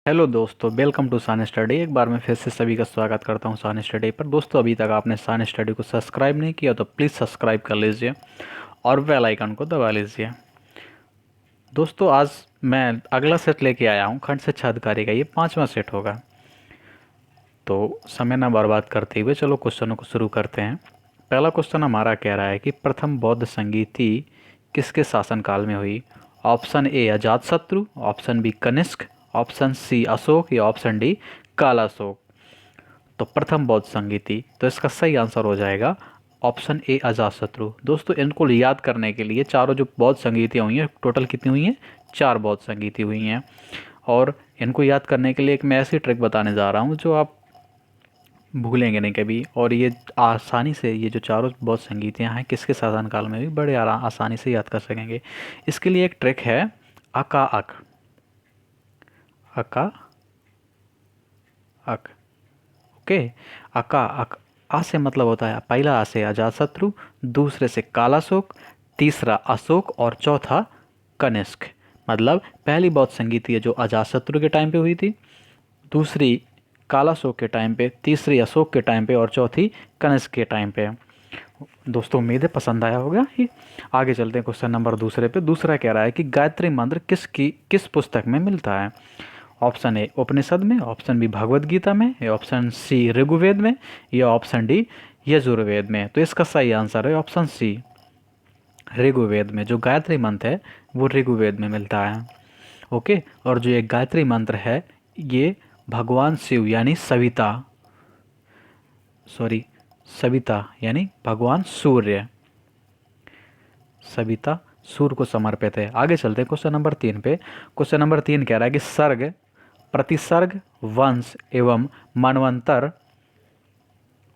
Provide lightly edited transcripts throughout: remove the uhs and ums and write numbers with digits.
Hello दोस्तों, welcome to सान study. एक बार मैं फिर से सभी का स्वागत करता हूं सान स्टडी पर। दोस्तों, अभी तक आपने सान स्टडी को सब्सक्राइब नहीं किया तो प्लीज़ सब्सक्राइब कर लीजिए और बेल आइकन को दबा लीजिए। दोस्तों, आज मैं अगला सेट लेके आया हूं, खंड शिक्षा अधिकारी का। ये 5वां सेट होगा। तो समय ना बर्बाद करते हुए चलो क्वेश्चनों को शुरू करते हैं। पहला क्वेश्चन हमारा कह रहा है कि प्रथम बौद्ध संगीति किसके शासनकाल में हुई। Option A Ajatashatru, option B Kanishka, option C Ashoka या ऑप्शन डी कालाशोक। तो प्रथम बौद्ध संगीति, तो इसका सही आंसर हो जाएगा ऑप्शन ए अजातशत्रु। दोस्तों, इनको याद करने के लिए चारों जो बौद्ध संगीतियाँ हुई हैं, टोटल कितनी हुई हैं? 4 बौद्ध संगीति हुई हैं। और इनको याद करने के लिए एक मैं ऐसी ट्रिक बताने जा रहा हूँ जो आप भूलेंगे नहीं कभी। और ये आसानी से, ये जो चारों बौद्ध संगीतियाँ हैं किसके शासनकाल में भी बड़े आसानी से याद कर सकेंगे। इसके लिए एक ट्रिक है, अका अक। अका अक, ओके। अका अक, आ से मतलब होता है, पहला आ से अजातशत्रु, दूसरे से कालाशोक, तीसरा अशोक और चौथा कनिष्क। मतलब पहली बौद्ध संगीति है जो अजातशत्रु के टाइम पे हुई थी, दूसरी कालाशोक के टाइम पे, तीसरी अशोक के टाइम पे और चौथी कनिष्क के टाइम पे। दोस्तों, उम्मीद है पसंद आया होगा ये। आगे चलते हैं क्वेश्चन नंबर दूसरे पे। दूसरा कह रहा है कि गायत्री मंत्र किस पुस्तक में मिलता है। ऑप्शन ए उपनिषद में, ऑप्शन बी भगवत गीता में, या ऑप्शन सी ऋग्वेद में, या ऑप्शन डी यजुर्वेद में। तो इसका सही आंसर है ऑप्शन सी ऋग्वेद में। जो गायत्री मंत्र है वो ऋग्वेद में मिलता है, ओके। और जो ये गायत्री मंत्र है ये भगवान शिव यानी सविता यानी भगवान सूर्य, सविता सूर्य को समर्पित है। आगे चलते हैं क्वेश्चन नंबर 3 पे। क्वेश्चन नंबर 3 कह रहा है कि सर्ग, प्रतिसर्ग, वंश एवं मनवंतर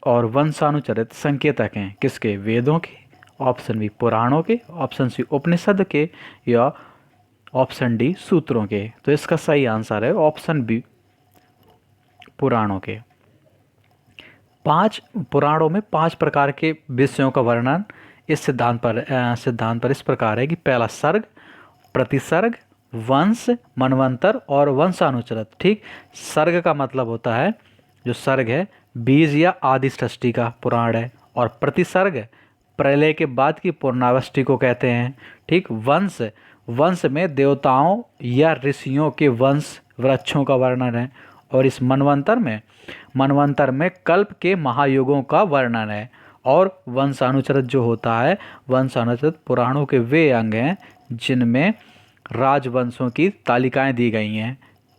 और वंशानुचरित संकेतक हैं किसके? वेदों के, ऑप्शन बी पुराणों के, ऑप्शन सी उपनिषद के, या ऑप्शन डी सूत्रों के। तो इसका सही आंसर है ऑप्शन बी पुराणों के। 5 पुराणों में 5 प्रकार के विषयों का वर्णन इस सिद्धांत पर इस प्रकार है कि पहला सर्ग, प्रतिसर्ग, वंश, मनवंतर और वंशानुचरित। ठीक, सर्ग का मतलब होता है, जो सर्ग है बीज या आदि सृष्टि का पुराण है। और प्रतिसर्ग प्रलय के बाद की पूर्णावस्थी को कहते हैं। ठीक, वंश में देवताओं या ऋषियों के वंश वृक्षों का वर्णन है। और इस मनवंतर में कल्प के महायुगों का वर्णन है। और वंशानुचरित जो होता है, वंशानुचरित पुराणों के वे अंग हैं जिनमें राजवंशों की तालिकाएं दी गई हैं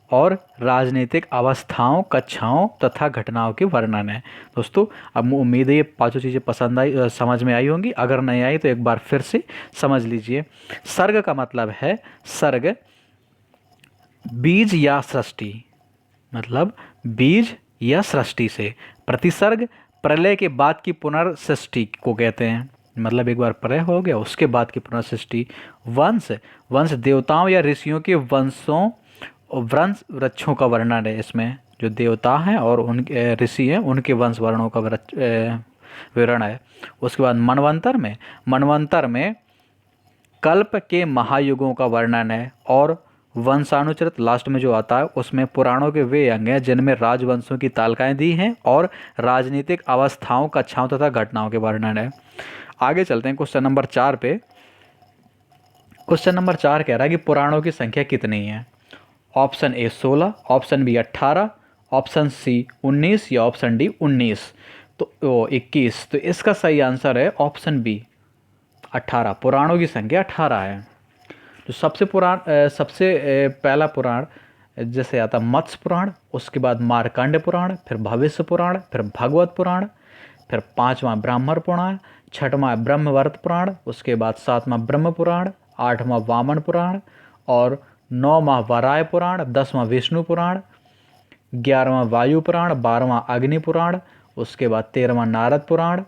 और राजनीतिक अवस्थाओं, कक्षाओं तथा घटनाओं के वर्णन है। दोस्तों, अब उम्मीद है ये 5 चीज़ें पसंद आई, समझ में आई होंगी। अगर नहीं आई तो एक बार फिर से समझ लीजिए। सर्ग का मतलब है, सर्ग बीज या सृष्टि, मतलब बीज या सृष्टि से। प्रतिसर्ग प्रलय के बाद की पुनर्सृष्टि को कहते हैं, मतलब एक बार प्रलय हो गया उसके बाद की पुनर्सृष्टि। वंश देवताओं या ऋषियों के वंशों और वंश वृक्षों का वर्णन है। इसमें जो देवता हैं और उनके ऋषि हैं उनके वंश वर्णों का विवरण है। उसके बाद मनवंतर में कल्प के महायुगों का वर्णन है। और वंशानुचरित लास्ट में जो आता है उसमें पुराणों के वे अंग हैं जिनमें राजवंशों की तालिकाएं दी हैं और राजनीतिक अवस्थाओं, कक्षाओं तथा घटनाओं के वर्णन है। आगे चलते हैं क्वेश्चन नंबर 4 पे। क्वेश्चन नंबर 4 कह रहा है कि पुराणों की संख्या कितनी है। Option A 16, option B 18, option C 19 या ऑप्शन डी 19। तो 21। तो इसका सही आंसर है ऑप्शन बी 18। पुराणों की संख्या 18 है। जो सबसे पहला पुराण जैसे आता मत्स्य पुराण, उसके बाद मार्कंड पुराण, फिर भविष्य पुराण, फिर भगवत पुराण, फिर 5वां ब्राह्मण पुराण, 6वां ब्रह्मवर्त पुराण, उसके बाद 7वां ब्रह्म पुराण, 8वां वामन पुराण और 9वां वराय पुराण, 10वां विष्णु पुराण, 11वां वायु पुराण, 12वां अग्नि पुराण, उसके बाद 13वां नारद पुराण,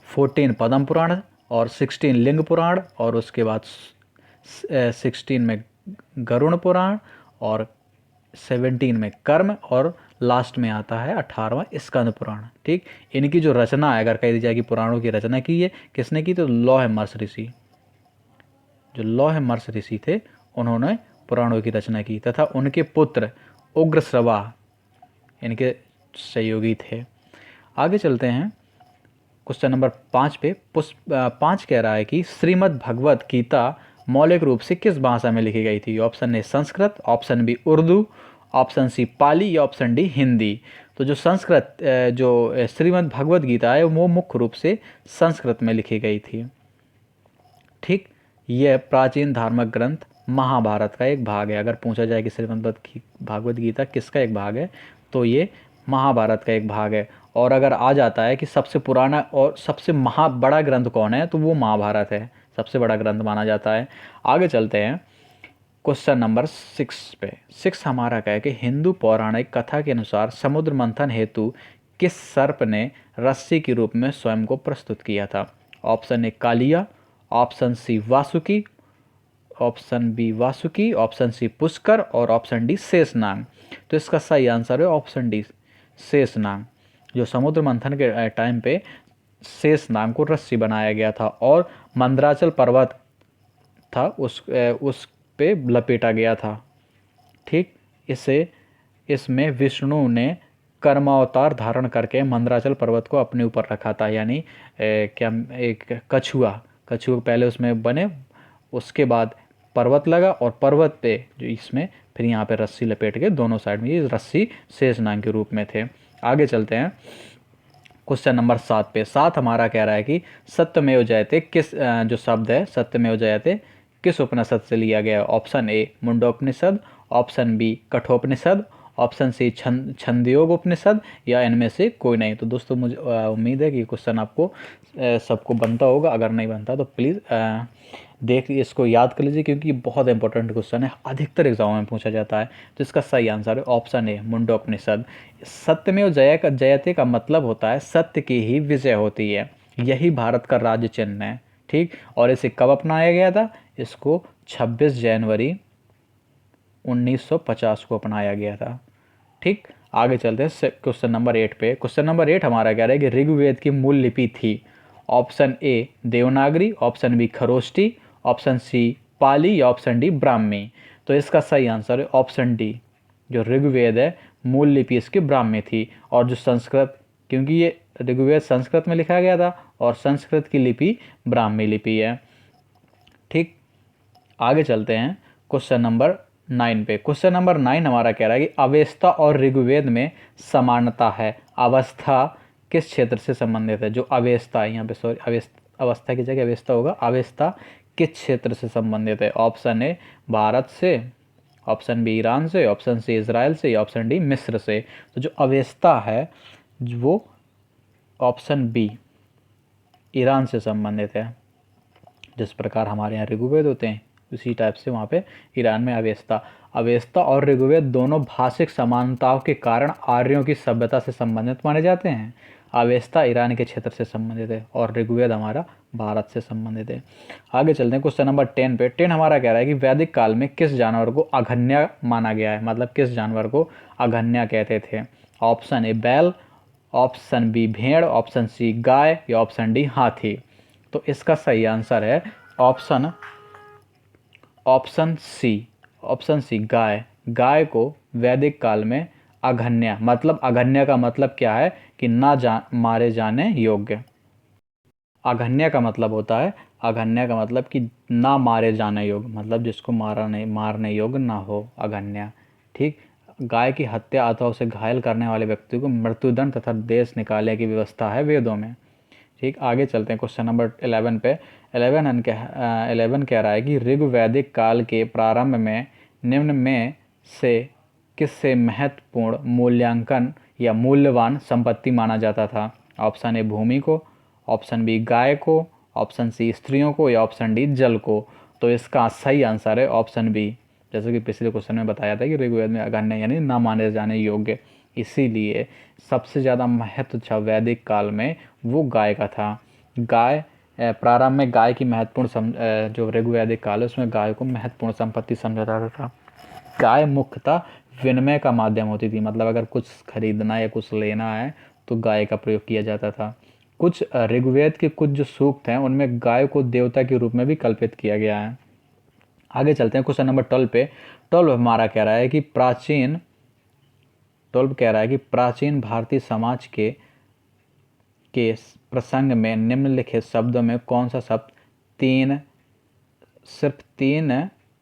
14 पद्म पुराण और 16 लिंग पुराण, और उसके बाद 16 में गरुण पुराण और 17 में कर्म, और लास्ट में आता है 18वां स्कंद पुराण। ठीक, इनकी जो रचना है, अगर कह दी जाए कि पुराणों की रचना की है किसने की, तो लौह महर्षि ऋषि, जो लौह महर्षि ऋषि थे उन्होंने पुराणों की रचना की तथा उनके पुत्र उग्रश्रवा इनके सहयोगी थे। आगे चलते हैं क्वेश्चन नंबर 5 पे। 5 कह रहा है कि श्रीमद् भगवत गीता मौलिक रूप से किस भाषा में लिखी गई थी? Option A Sanskrit, option B Urdu, option C Pali या ऑप्शन डी हिंदी। तो जो संस्कृत जो श्रीमद् भगवत गीता है वो मुख्य रूप से संस्कृत में लिखी गई थी। ठीक, यह प्राचीन धार्मिक ग्रंथ महाभारत का एक भाग है। अगर पूछा जाए कि श्रीमद् भागवत गीता किसका एक भाग है तो ये महाभारत का एक भाग है। और अगर आ जाता है कि सबसे पुराना और सबसे बड़ा ग्रंथ कौन है तो वो महाभारत है, सबसे बड़ा ग्रंथ माना जाता है। आगे चलते हैं क्वेश्चन नंबर 6 पे। 6 हमारा क्या है कि हिंदू पौराणिक कथा के अनुसार समुद्र मंथन हेतु किस सर्प ने रस्सी के रूप में स्वयं को प्रस्तुत किया था? Option A Kaliya, option C Vasuki, option B Vasuki, option C Pushkar और ऑप्शन डी शेषनाग। तो इसका सही आंसर है ऑप्शन डी शेषनाग। जो समुद्र मंथन के टाइम पे शेषनाग को रस्सी बनाया गया था और मंदराचल पर्वत था उस पे लपेटा गया था। ठीक, इसमें विष्णु ने कर्मावतार धारण करके मंदराचल पर्वत को अपने ऊपर रखा था। यानी क्या एक कछुआ पहले उसमें बने, उसके बाद पर्वत लगा और पर्वत पे जो इसमें फिर यहाँ पे रस्सी लपेट के दोनों साइड में ये रस्सी शेषनाग के रूप में थे। आगे चलते हैं क्वेश्चन नंबर 7 पे। 7 हमारा कह रहा है कि सत्यमेव जयते किस जो शब्द है सत्यमेव जयते किस उपनिषद से लिया गया है? Option A Mundopanishad, option B Kathopanishad, option C Chhandogya Upanishad या इनमें से कोई नहीं। तो दोस्तों मुझे उम्मीद है कि क्वेश्चन आपको सबको बनता होगा। अगर नहीं बनता तो प्लीज़ देख इसको याद कर लीजिए क्योंकि बहुत इंपॉर्टेंट क्वेश्चन है, अधिकतर एग्जाम में पूछा जाता है। तो इसका सही आंसर है ऑप्शन ए मुंडोपनिषद। सत्यमेव जयते का मतलब होता है सत्य की ही विजय होती है, यही भारत का राज्य चिन्ह है। ठीक, और इसे कब अपनाया गया था? इसको 26 जनवरी 1950 को अपनाया गया था। ठीक, आगे चलते हैं क्वेश्चन नंबर 8 पे। क्वेश्चन नंबर 8 हमारा कह रहा है कि ऋग्वेद की मूल लिपि थी? Option A Devanagari, option B Kharosthi, option C Pali या ऑप्शन डी ब्राह्मी। तो इसका सही आंसर है ऑप्शन डी। जो ऋग्वेद है मूल लिपि इसकी ब्राह्मी थी और जो संस्कृत, क्योंकि ये ऋग्वेद संस्कृत में लिखा गया था और संस्कृत की लिपि ब्राह्मी लिपि है। ठीक, आगे चलते हैं क्वेश्चन नंबर 9 पे। क्वेश्चन नंबर 9 हमारा कह रहा है कि अवेस्ता और ऋग्वेद में समानता है। अवस्था किस क्षेत्र से संबंधित है? जो अवेस्ता है यहाँ पे, सॉरी अवस्था की जगह अवेस्ता होगा। अवेस्ता किस क्षेत्र से संबंधित है? ऑप्शन ए भारत से, ऑप्शन बी ईरान से, ऑप्शन सी इजराइल से या ऑप्शन डी मिस्र से। तो जो अवेस्ता है वो ऑप्शन बी ईरान से संबंधित है। जिस प्रकार हमारे यहाँ ऋग्वेद होते हैं उसी टाइप से वहाँ पे ईरान में अवेस्ता और ऋग्वेद दोनों भाषिक समानताओं के कारण आर्यों की सभ्यता से संबंधित माने जाते हैं। अवेस्ता ईरान के क्षेत्र से संबंधित है और ऋग्वेद हमारा भारत से संबंधित है। आगे चलते हैं क्वेश्चन नंबर 10 पे। 10 हमारा कह रहा है कि वैदिक काल में किस जानवर को अघन्या माना गया है? मतलब किस जानवर को अघन्या कहते थे? ऑप्शन ए बैल, ऑप्शन बी भेड़, ऑप्शन सी गाय या ऑप्शन डी हाथी। तो इसका सही आंसर है ऑप्शन सी गाय को वैदिक काल में अघन्या, मतलब अघन्या का मतलब क्या है कि मारे जाने योग्य। अघन्या का मतलब होता है, अघन्या का मतलब कि ना मारे जाने योग्य, मतलब जिसको मारने योग्य ना हो, अघन्या। ठीक, गाय की हत्या अथवा उसे घायल करने वाले व्यक्ति को मृत्युदंड तथा देश निकालने की व्यवस्था है वेदों में। ठीक, आगे चलते हैं क्वेश्चन नंबर 11 पे। 11 कह रहा है कि ऋग्वैदिक काल के प्रारंभ में निम्न में से किससे महत्वपूर्ण मूल्यांकन या मूल्यवान संपत्ति माना जाता था? ऑप्शन ए भूमि को, ऑप्शन बी गाय को, ऑप्शन सी स्त्रियों को या ऑप्शन डी जल को। तो इसका सही आंसर है ऑप्शन बी। जैसे कि पिछले क्वेश्चन में बताया था कि ऋग्वेद में अघन्य यानी ना माने जाने योग्य, इसीलिए सबसे ज़्यादा महत्व था वैदिक काल में वो गाय का था। गाय प्रारंभ में गाय की महत्वपूर्ण जो ऋग्वैदिक काल है उसमें गाय को महत्वपूर्ण संपत्ति समझा जाता था। गाय मुख्यतः विनिमय का माध्यम होती थी, मतलब अगर कुछ खरीदना या कुछ लेना है तो गाय का प्रयोग किया जाता था। कुछ ऋग्वेद के कुछ जो सूक्त हैं उनमें गाय को देवता के रूप में भी कल्पित किया गया है। आगे चलते हैं क्वेश्चन नंबर 12 पे। 12 हमारा कह रहा है कि प्राचीन भारतीय समाज के प्रसंग में निम्नलिखित शब्दों में कौन सा शब्द सिर्फ तीन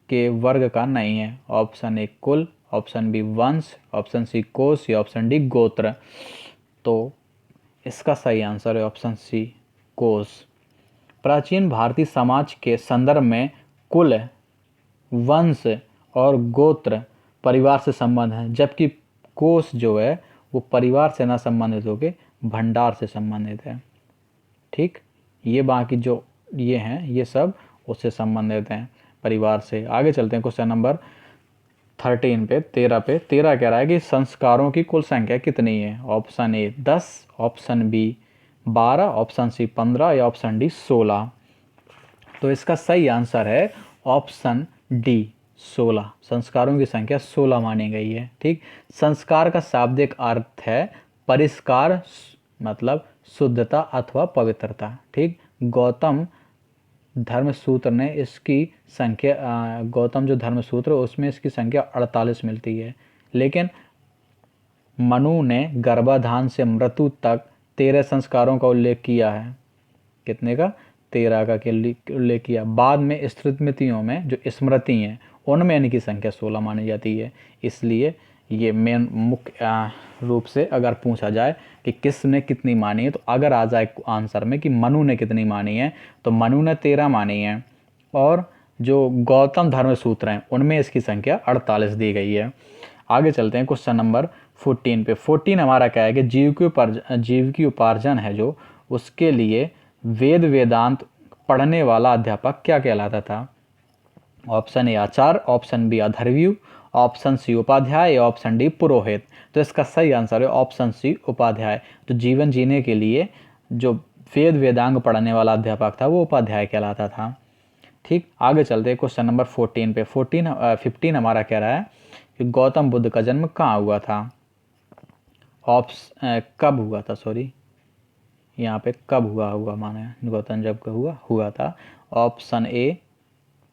के वर्ग का नहीं है? ऑप्शन ए कुल, ऑप्शन बी वंश, ऑप्शन सी कोश या ऑप्शन डी गोत्र। तो इसका सही आंसर है ऑप्शन सी कोश। प्राचीन भारतीय समाज के संदर्भ में कुल, वंश और गोत्र परिवार से संबंध है, जबकि कोश जो है वो परिवार से ना संबंधित होकर भंडार से संबंधित है। ठीक, ये बाकी जो ये हैं ये सब उससे संबंधित हैं, परिवार से। आगे चलते हैं क्वेश्चन नंबर 13 पे 13 पे। 13 कह रहा है कि संस्कारों की कुल संख्या कितनी है? Option A 10, option B 12, option C 15 या ऑप्शन डी 16। तो इसका सही आंसर है ऑप्शन डी 16। संस्कारों की संख्या 16 मानी गई है। ठीक, संस्कार का शाब्दिक अर्थ है परिष्कार, मतलब शुद्धता अथवा पवित्रता। ठीक, गौतम धर्मसूत्र ने इसकी संख्या गौतम जो धर्मसूत्र है उसमें इसकी संख्या 48 मिलती है, लेकिन मनु ने गर्भाधान से मृत्यु तक 13 संस्कारों का उल्लेख किया है। कितने का? 13 का उल्लेख किया। बाद में स्मृतियों में जो स्मृति हैं उनमें इनकी संख्या 16 मानी जाती है। इसलिए ये मेन मुख्य रूप से अगर पूछा जाए कि किसने कितनी मानी है, तो अगर आ जाए आंसर में कि मनु ने कितनी मानी है, तो मनु ने 13 मानी है, और जो गौतम धर्मसूत्र हैं उनमें इसकी संख्या 48 दी गई है। आगे चलते हैं क्वेश्चन नंबर 14 पे। 14 हमारा क्या है कि जीव की उपार्जन है जो, उसके लिए वेद वेदांत पढ़ने वाला अध्यापक क्या कहलाता था? ऑप्शन ए आचार्य, ऑप्शन बी अधर्व्यू, ऑप्शन सी उपाध्याय या ऑप्शन डी पुरोहित। तो इसका सही आंसर है ऑप्शन सी उपाध्याय। तो जीवन जीने के लिए जो वेद वेदांग पढ़ने वाला अध्यापक था वो उपाध्याय कहलाता था। ठीक, आगे चलते हैं क्वेश्चन नंबर 14 पे। 15 हमारा कह रहा है कि गौतम बुद्ध का जन्म कहाँ हुआ था? कब हुआ था, सॉरी, यहाँ पे कब हुआ माने गौतम जब हुआ था। ऑप्शन ए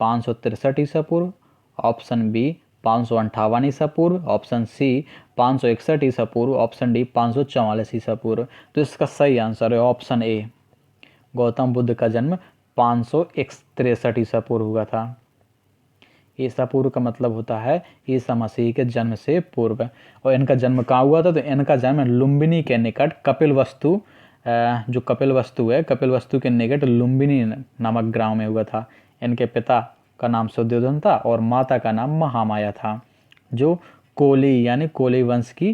563 ईसा पूर्व, ऑप्शन बी 558 ईसा पूर्व, ऑप्शन सी 561 ईसा पूर्व, ऑप्शन डी 544 ईसा पूर्व। तो इसका सही आंसर है ऑप्शन ए। गौतम बुद्ध का जन्म 563 ईसा पूर्व हुआ था। ईसा पूर्व का मतलब होता है ईसा मसीह के जन्म से पूर्व। और इनका जन्म कहाँ हुआ था? तो इनका जन्म लुम्बिनी के निकट कपिलवस्तु, जो कपिलवस्तु है, कपिलवस्तु के निकट लुम्बिनी नामक ग्राम में हुआ था। इनके पिता का नाम सुद्योधन था और माता का नाम महामाया था, जो कोली यानी कोली वंश की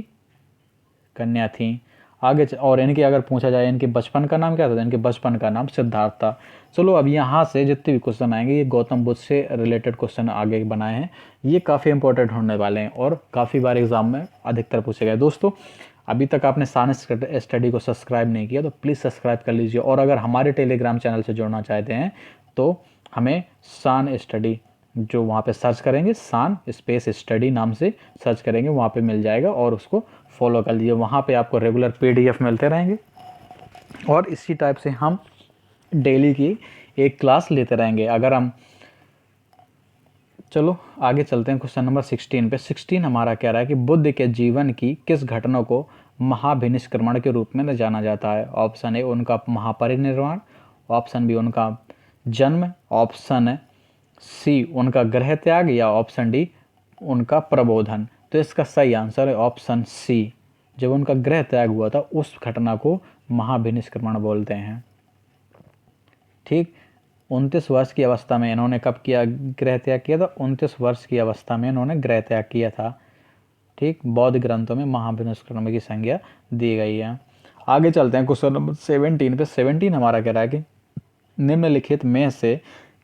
कन्या थी। आगे और इनके अगर पूछा जाए इनके बचपन का नाम क्या था, तो इनके बचपन का नाम सिद्धार्थ था। चलो अब यहाँ से जितने भी क्वेश्चन आएंगे ये गौतम बुद्ध से रिलेटेड क्वेश्चन आगे बनाए हैं। ये काफ़ी इंपॉर्टेंट होने वाले हैं और काफ़ी बार एग्जाम में अधिकतर पूछे गए। दोस्तों, अभी तक आपने सान स्टडी को सब्सक्राइब नहीं किया तो प्लीज़ सब्सक्राइब कर लीजिए, और अगर हमारे टेलीग्राम चैनल से जुड़ना चाहते हैं तो हमें सान स्टडी, जो वहाँ पे सर्च करेंगे सान स्पेस स्टडी नाम से सर्च करेंगे, वहाँ पे मिल जाएगा, और उसको फॉलो कर लीजिए। वहाँ पे आपको रेगुलर PDF मिलते रहेंगे और इसी टाइप से हम डेली की एक क्लास लेते रहेंगे। अगर हम चलो आगे चलते हैं क्वेश्चन नंबर 16 पे। 16 हमारा कह रहा है कि बुद्ध के जीवन की किस घटना को महाभिनिष्क्रमण के रूप में जाना जाता है? ऑप्शन ए उनका महापरिनिर्वाण, ऑप्शन बी उनका जन्म, ऑप्शन सी उनका गृह त्याग, या ऑप्शन डी उनका प्रबोधन। तो इसका सही आंसर है ऑप्शन सी। जब उनका गृह त्याग हुआ था उस घटना को महाभिनिष्क्रमण बोलते हैं। ठीक, 29 वर्ष की अवस्था में इन्होंने कब किया गृह त्याग किया था? 29 वर्ष की अवस्था में इन्होंने गृह त्याग किया था। ठीक, बौद्ध ग्रंथों में महाभिनिष्क्रमण की संज्ञा दी गई है। आगे चलते हैं क्वेश्चन नंबर 17 पे। 17 हमारा कह रहा है कि निम्नलिखित में से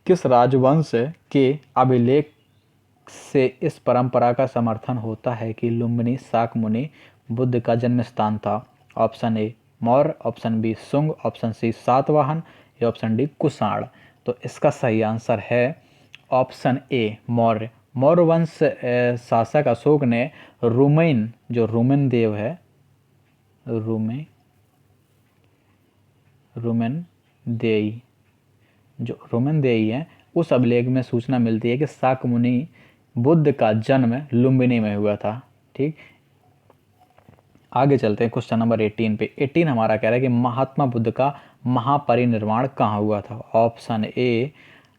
किस राजवंश के अभिलेख से इस परंपरा का समर्थन होता है कि लुम्बिनी शाक्यमुनि बुद्ध का जन्म स्थान था? Option A Maurya, option B Shunga, option C Satavahana या ऑप्शन डी कुषाण। तो इसका सही आंसर है ऑप्शन ए मौर्य। मौर्य वंश शासक अशोक ने रुमेन, जो रुमेन देव है, रुमेन देई, जो रोमन देई हैं उस अभिलेख में सूचना मिलती है कि शाक्यमुनि बुद्ध का जन्म लुम्बिनी में हुआ था। ठीक, आगे चलते हैं क्वेश्चन नंबर 18 पे। 18 हमारा कह रहा है कि महात्मा बुद्ध का महापरिनिर्वाण कहाँ हुआ था। ऑप्शन ए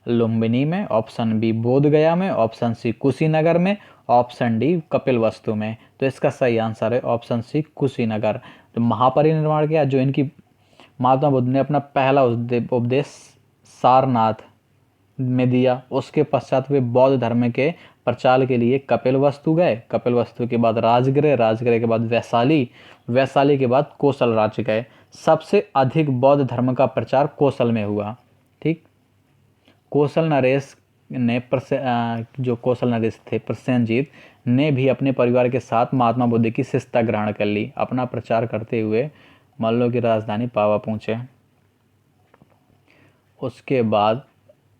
लुम्बिनी में, ऑप्शन बी बोध गया में, ऑप्शन सी कुशीनगर में, ऑप्शन डी कपिलवस्तु में। तो इसका सही आंसर है ऑप्शन सी कुशीनगर। तो महापरिनिर्वाण किया, जो इनकी महात्मा बुद्ध ने अपना पहला उपदेश सारनाथ में दिया, उसके पश्चात वे बौद्ध धर्म के प्रचार के लिए कपिलवस्तु गए, कपिलवस्तु के बाद राजगृह, राजगृह के बाद वैशाली, वैशाली के बाद कौशल राज्य गए। सबसे अधिक बौद्ध धर्म का प्रचार कौशल में हुआ। ठीक, कौशल नरेश ने जो कौशल नरेश थे प्रसेनजीत ने भी अपने परिवार के साथ महात्मा बुद्ध की शिष्यता ग्रहण कर ली। अपना प्रचार करते हुए मल्लों की राजधानी पावा पहुंचे। उसके बाद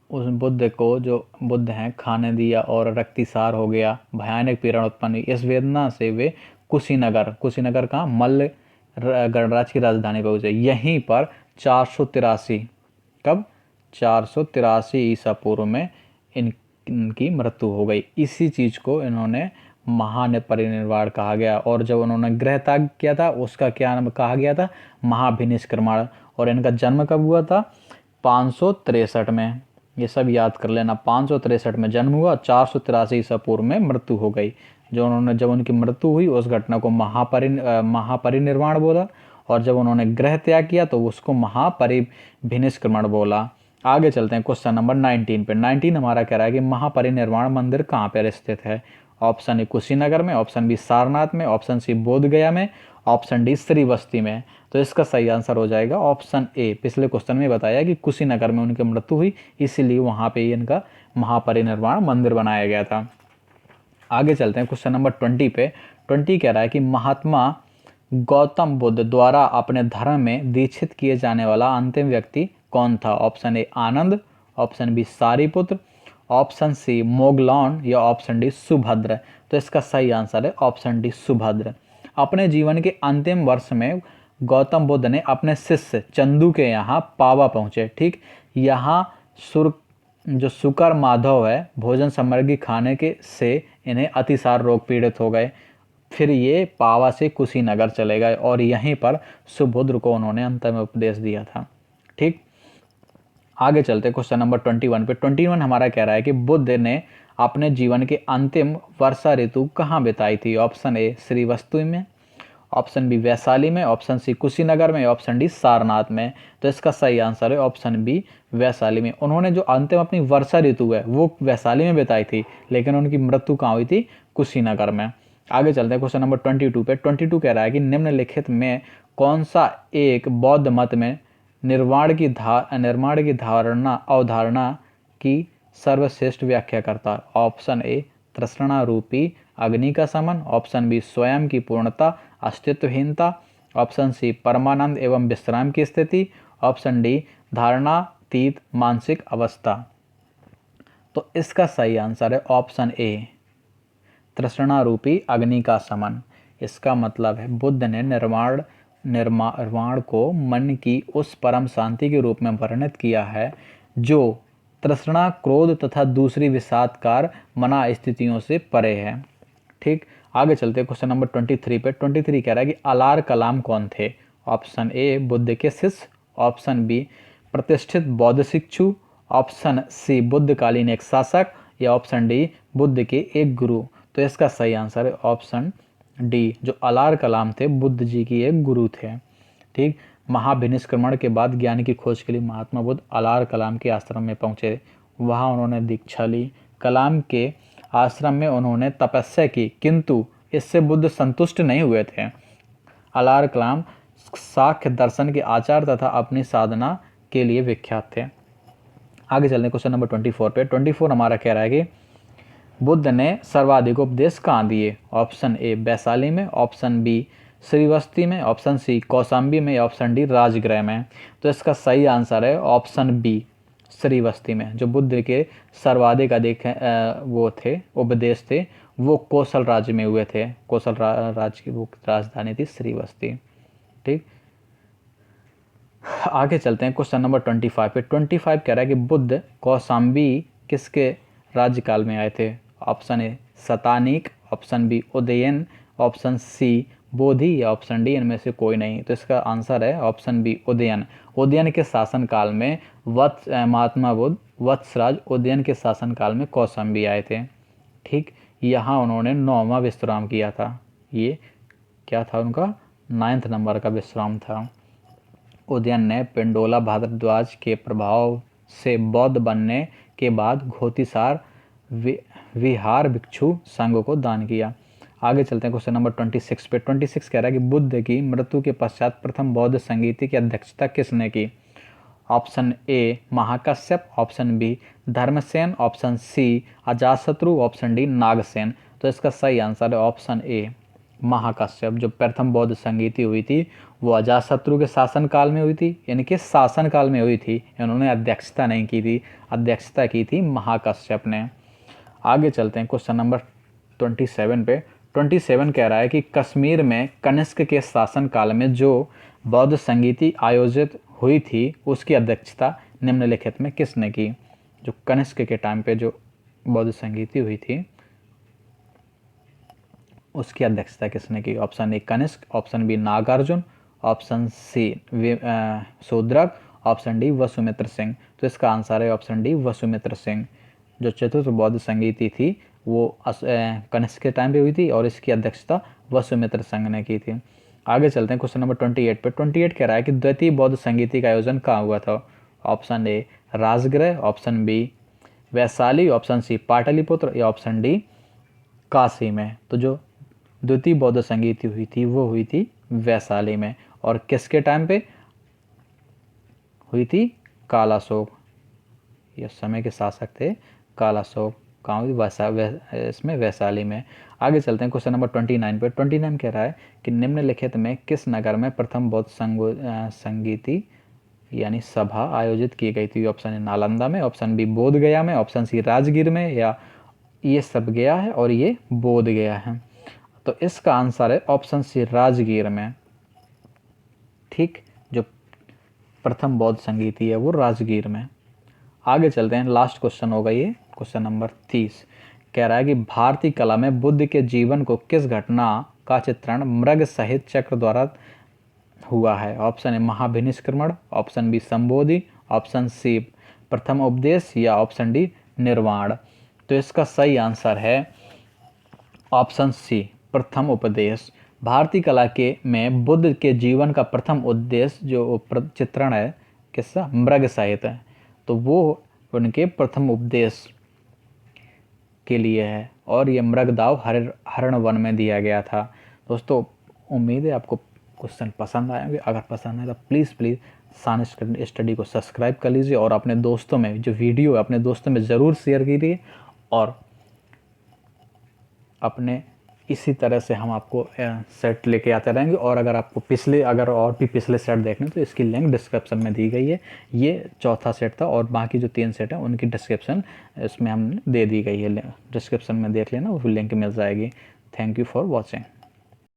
उस बुद्ध को, जो बुद्ध हैं, खाने दिया और रक्तिसार हो गया, भयानक पीड़ा उत्पन्न हुई। इस वेदना से वे कुशीनगर, कुशीनगर का मल्ल गणराज्य की राजधानी पहुंचे। यहीं पर 483, कब 483 ईसा पूर्व में इनकी मृत्यु हो गई। इसी चीज़ को इन्होंने महापरिनिर्वाण कहा गया। और जब उन्होंने गृह त्याग किया था उसका क्या नाम कहा गया था, महाभिनिष्क्रमण। और इनका जन्म कब हुआ था, 563 में। ये सब याद कर लेना, 563 में जन्म हुआ, 483 ईसा पूर्व में मृत्यु हो गई। जब उनकी मृत्यु हुई उस घटना को महापरिनिर्वाण बोला, और जब उन्होंने गृह त्याग किया तो उसको महापरिनिष्क्रमण बोला। आगे चलते हैं क्वेश्चन नंबर 19 पे। 19 हमारा कह रहा है कि महापरिनिर्वाण मंदिर कहाँ पर स्थित है। ऑप्शन ए कुशीनगर में, ऑप्शन बी सारनाथ में, ऑप्शन सी बोध गया में, ऑप्शन डी श्रीवस्ती में। तो इसका सही आंसर हो जाएगा ऑप्शन ए। पिछले क्वेश्चन में बताया कि कुशीनगर में उनकी मृत्यु हुई, इसीलिए वहाँ पे इनका महापरिनिर्वाण मंदिर बनाया गया था। आगे चलते हैं क्वेश्चन नंबर 20 पे। 20 कह रहा है कि महात्मा गौतम बुद्ध द्वारा अपने धर्म में दीक्षित किए जाने वाला अंतिम व्यक्ति कौन था। Option A Anand, option B Sariputra, option C Mogallan या ऑप्शन डी सुभद्र। तो इसका सही आंसर है ऑप्शन डी सुभद्र। अपने जीवन के अंतिम वर्ष में गौतम बुद्ध ने अपने शिष्य चंदू के यहाँ पावा पहुँचे। ठीक, यहाँ जो शुकर माधव है, भोजन सामग्री खाने के से इन्हें अतिसार रोग पीड़ित हो गए। फिर ये पावा से कुशीनगर चले गए और यहीं पर सुभद्र को उन्होंने अंतिम उपदेश दिया था। ठीक, आगे चलते क्वेश्चन नंबर 21 पे। 21 हमारा कह रहा है कि बुद्ध ने अपने जीवन के अंतिम वर्षा ऋतु कहाँ बिताई थी। ऑप्शन ए श्रीवस्तु में, ऑप्शन बी वैशाली में, ऑप्शन सी कुशीनगर में, ऑप्शन डी सारनाथ में। तो इसका सही आंसर है ऑप्शन बी वैशाली में। उन्होंने जो अंतिम अपनी वर्षा ऋतु है वो वैशाली में बिताई थी, लेकिन उनकी मृत्यु कहाँ हुई थी, कुशीनगर में। आगे चलते हैं क्वेश्चन नंबर 22 पे। 22 कह रहा है कि निम्नलिखित में कौन सा एक बौद्ध मत में निर्माण की अवधारणा की सर्वश्रेष्ठ व्याख्या करता है। ऑप्शन ए तृष्णा रूपी अग्नि का समन, ऑप्शन बी स्वयं की पूर्णता अस्तित्वहीनता, ऑप्शन सी परमानंद एवं विश्राम की स्थिति, ऑप्शन डी धारणातीत मानसिक अवस्था। तो इसका सही आंसर है ऑप्शन ए तृष्णा रूपी अग्नि का समन। इसका मतलब है बुद्ध ने निर्माण को मन की उस परम शांति के रूप में वर्णित किया है जो तृष्णा, क्रोध तथा दूसरी विषादकार मना स्थितियों से परे है। ठीक, आगे चलते हैं क्वेश्चन नंबर 23 पे। 23 कह रहा है कि अलार कलाम कौन थे। ऑप्शन ए बुद्ध के शिष्य, ऑप्शन बी प्रतिष्ठित बौद्ध भिक्षु, ऑप्शन सी बुद्धकालीन एक शासक, या ऑप्शन डी बुद्ध के एक गुरु। तो इसका सही आंसर है ऑप्शन डी, जो अलार कलाम थे बुद्ध जी की एक गुरु थे। ठीक, महाभिनिष्क्रमण के बाद ज्ञान की खोज के लिए महात्मा बुद्ध अलार कलाम के आश्रम में पहुंचे। वहां उन्होंने दीक्षा ली। कलाम के आश्रम में उन्होंने तपस्या की, किंतु इससे बुद्ध संतुष्ट नहीं हुए थे। अलार कलाम सांख्य दर्शन के आचार तथा अपनी साधना के लिए विख्यात थे। आगे चलने क्वेश्चन नंबर 24 पे। 24 हमारा कह रहा है कि बुद्ध ने सर्वाधिक उपदेश कहाँ दिए। ऑप्शन ए वैशाली में, ऑप्शन बी श्रीवस्ती में, ऑप्शन सी कौशाम्बी में, ऑप्शन डी राजगृह में। तो इसका सही आंसर है ऑप्शन बी श्रीवस्ती में। जो बुद्ध के सर्वाधिक अधिक वो थे उपदेश थे वो कौशल राज्य में हुए थे। कौशल राज्य की वो राजधानी थी श्रीवस्ती। ठीक, आगे चलते हैं क्वेश्चन नंबर 25 पे। 25 कह रहा है कि बुद्ध कौशाम्बी किसके राज्यकाल में आए थे? Option A Shatanik, option B Udayan, option C Bodhi या ऑप्शन डी इनमें से कोई नहीं। तो इसका आंसर है ऑप्शन बी उदयन। उदयन के शासनकाल में महात्मा बुद्ध वत्सराज उदयन के शासनकाल में कौशाम्बी आए थे। ठीक, यहाँ उन्होंने 9वां विश्राम किया था। ये क्या था उनका? 9th नंबर का विश्राम था। उदयन ने पिंडोला भारद्वाज के प्रभाव से बौद्ध बनने के बाद घोतिसार विहार भिक्षु संघ को दान किया। आगे चलते हैं क्वेश्चन नंबर 26 पे। 26 कह रहा है कि बुद्ध की मृत्यु के पश्चात प्रथम बौद्ध संगीति की अध्यक्षता किसने की? Option A Mahakashyapa, option B Dharmasena, option C Ajatashatru, option D Nagasena. तो इसका सही आंसर है ऑप्शन ए महाकश्यप। जो प्रथम बौद्ध संगीति हुई थी वो अजातशत्रु के शासनकाल में हुई थी, यानी कि शासनकाल में हुई थी। इन्होंने अध्यक्षता नहीं की थी, अध्यक्षता की थी महाकश्यप ने। आगे चलते हैं क्वेश्चन नंबर 27 पे। 27 कह रहा है कि कश्मीर में कनिष्क के शासनकाल में जो बौद्ध संगीति आयोजित हुई थी उसकी अध्यक्षता निम्नलिखित में किसने की? जो कनिष्क के टाइम पे जो बौद्ध संगीति हुई थी उसकी अध्यक्षता किसने की? Option A Kanishka, option B Nagarjuna, option C Shudraka, option D Vasumitra Singh. तो इसका आंसर है ऑप्शन डी वसुमित्र सिंह। जो चतुर्थ बौद्ध संगीति थी वो कनिष्क के टाइम पे हुई थी और इसकी अध्यक्षता वसुमित्र सिंह ने की थी। आगे चलते हैं क्वेश्चन नंबर 28 पे। 28 कह रहा है कि द्वितीय बौद्ध संगीति का आयोजन कहाँ हुआ था? Option A Rajgriha, option B Vaishali, option C Pataliputra या ऑप्शन डी काशी में। तो जो द्वितीय बौद्ध संगीति हुई थी वो हुई थी वैशाली में। और किसके टाइम पे हुई थी? कालाशोक। ये समय के शासक थे कालाशोक। कहाँ हुई? इसमें वैशाली में। आगे चलते हैं क्वेश्चन नंबर 29 पे। 29 कह रहा है कि निम्नलिखित में किस नगर में प्रथम बौद्ध संगीति यानी सभा आयोजित की गई थी? ऑप्शन ए नालंदा में, ऑप्शन बी बोध गया में, ऑप्शन सी राजगीर में, या ये सब गया है और ये बोध गया है। तो इसका आंसर है ऑप्शन सी राजगीर में। ठीक, जो प्रथम बौद्ध संगीति है वो राजगीर में। आगे चलते हैं, लास्ट क्वेश्चन होगा ये क्वेश्चन नंबर 30। कह रहा है कि भारतीय कला में बुद्ध के जीवन को किस घटना का चित्रण मृग सहित चक्र द्वारा हुआ है? ऑप्शन ए महाभिनिष्क्रमण, ऑप्शन बी संबोधि, ऑप्शन सी प्रथम उपदेश या ऑप्शन डी निर्वाण। तो इसका सही आंसर है ऑप्शन सी प्रथम उपदेश। भारतीय कला के में बुद्ध के जीवन का प्रथम उद्देश्य जो चित्रण है किसका? मृग सहित है। तो वो उनके प्रथम उपदेश के लिए है और ये मृगदाव हरण वन में दिया गया था। दोस्तों उम्मीद है आपको क्वेश्चन पसंद आएंगे। अगर पसंद आए तो प्लीज़ साइंस स्टडी को सब्सक्राइब कर लीजिए और अपने दोस्तों में जो वीडियो है अपने दोस्तों में ज़रूर शेयर कीजिए। और अपने इसी तरह से हम आपको सेट लेके आते रहेंगे। और अगर आपको अगर और भी पिछले सेट देखने तो इसकी लिंक डिस्क्रिप्शन में दी गई है। ये चौथा सेट था और बाकी जो 3 सेट है उनकी डिस्क्रिप्शन इसमें हमने दे दी गई है। डिस्क्रिप्शन में देख लेना, वो लिंक मिल जाएगी। Thank you for watching.